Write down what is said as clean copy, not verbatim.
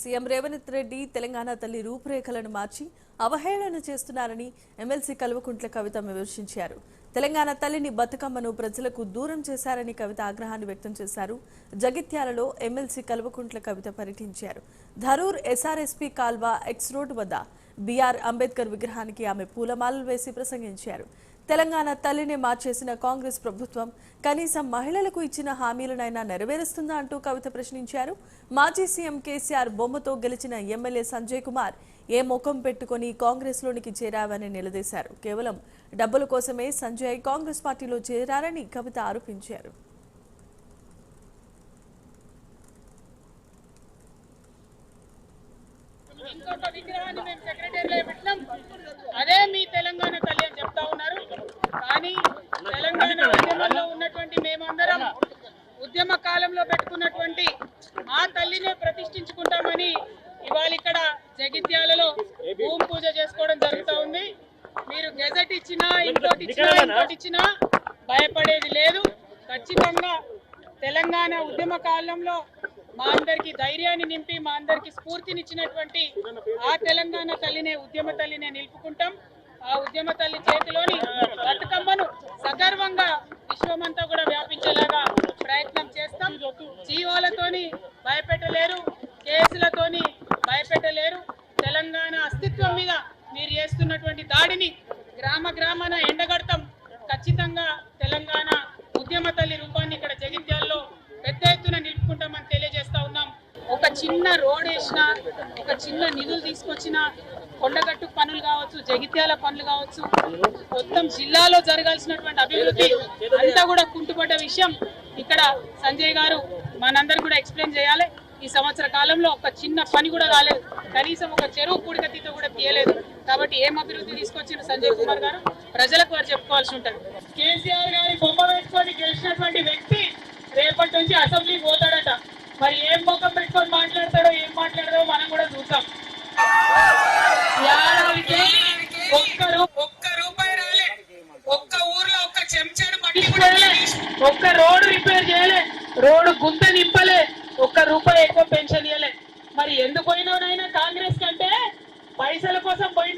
CM Revanth Reddy Telangana తల్లి రూపురేఖలను మార్చి అవహేళన చేస్తున్నారని ఎమ్మెల్సీ కల్వకుంట్ల కవిత విమర్శించారు. తెలంగాణ తల్లిని బతుకమ్మను ప్రజలకు దూరం చేశారని కవిత ఆగ్రహాన్ని వ్యక్తం చేశారు. జగిత్యాలలో ఎమ్మెల్సీ కల్వకుంట్ల కవిత పర్యటించారు. ధరూర్ ఎస్ఆర్ఎస్పీ కాల్వ ఎక్స్ రోడ్ వద్ద బీఆర్ అంబేద్కర్ విగ్రహానికి ఆమె పూలమాలలు వేసి ప్రసంగించారు. తెలంగాణ తల్లిని మార్చేసిన కాంగ్రెస్ ప్రభుత్వం కనీసం మహిళలకు ఇచ్చిన హామీలనైనా నెరవేరుస్తుందా అంటూ కవిత ప్రశ్నించారు. మాజీ సీఎం కేసీఆర్ బొమ్మతో గెలిచిన ఎమ్మెల్యే సంజయ్ కుమార్ ఏ ముఖం పెట్టుకుని కాంగ్రెస్ లోనికి చేరావని నిలదీశారు. కేవలం డబ్బుల కోసమే సంజయ్ కాంగ్రెస్ పార్టీలో చేరారని కవిత ఆరోపించారు. అదే మీ తెలంగాణ తల్లి అని చెప్తా ఉన్నారు. కానీ తెలంగాణ ఉద్యమంలో ఉన్నటువంటి మేమందరం ఉద్యమ కాలంలో పెట్టుకున్నటువంటి మా తల్లినే ప్రతిష్ఠించుకుంటామని ఇవాళ ఇక్కడ జగిత్యాలలో భూమి పూజ చేసుకోవడం జరుగుతూ ఉంది. మీరు గెజెట్ ఇచ్చినా ఇంకోటి ఇచ్చినా భయపడేది లేదు. ఖచ్చితంగా తెలంగాణ ఉద్యమ కాలంలో మా అందరికి ధైర్యాన్ని నింపి మా అందరికి స్ఫూర్తినిచ్చినటువంటి ఆ తెలంగాణ తల్లినే ఉద్యమ తల్లినే నిలుపుకుంటాం. ఆ ఉద్యమ తల్లి చేతిలోని బతుకమ్మను సగర్వంగా విశ్వమంతా కూడా వ్యాపించేలాగా ప్రయత్నం చేస్తాం. జీవోలతోని భయపెట్టలేరు, కేసులతోని భయపెట్టలేరు. తెలంగాణ అస్తిత్వం మీద మీరు చేస్తున్నటువంటి దాడిని గ్రామ గ్రామాన ఎండగడతాం. ఖచ్చితంగా తెలంగాణ ఉద్యమ తల్లి రూపాన్ని ఇక్కడ జగిత్యాల్లో పెద్ద ఎత్తున నిలుపుకుంటామని తెలియజేస్తా ఉన్నాం. ఒక చిన్న రోడ్ వేసిన, ఒక చిన్న నిధులు తీసుకొచ్చిన కొండగట్టు పనులు కావచ్చు, జగిత్యాల పనులు కావచ్చు, మొత్తం జిల్లాలో జరగాల్సినటువంటి అభివృద్ధి అంతా కూడా కుంటుపడ్డ విషయం ఇక్కడ సంజయ్ గారు మనందరూ కూడా ఎక్స్ప్లెయిన్ చేయాలి. ఈ సంవత్సర కాలంలో ఒక చిన్న పని కూడా కాలేదు, కనీసం ఒక చెరువు పూడికతీత కూడా తీయలేదు. కాబట్టి ఏం అభివృద్ధి తీసుకొచ్చిన సంజయ్ కుమార్ గారు ప్రజలకు వారు చెప్పుకోవాల్సి ఉంటుంది. కేసీఆర్ గారి బొమ్మ పెట్టుకొని గెలిచినటువంటి వ్యక్తి రేపటి నుంచి అసెంబ్లీకి పోతాడట. మరి ఏం ముఖం పెట్టుకొని మాట్లాడతాడో ఏం మాట్లాడతాడో మనం కూడా చూద్దాం. ఒక్క రూపాయి రాలే, ఒక్క ఊర్లో ఒక్క చెంచాడు మట్టి కూడా ఒక్క రోడ్డు రిపేర్ చేయలే, రోడ్డు గుంత నింపలే, ఒక్క రూపాయి ఎక్కువ పెన్షన్ ఇవ్వలే. మరి ఎందుకు పోయినోనైనా కాంగ్రెస్ కంటే పైసల కోసం పోయిన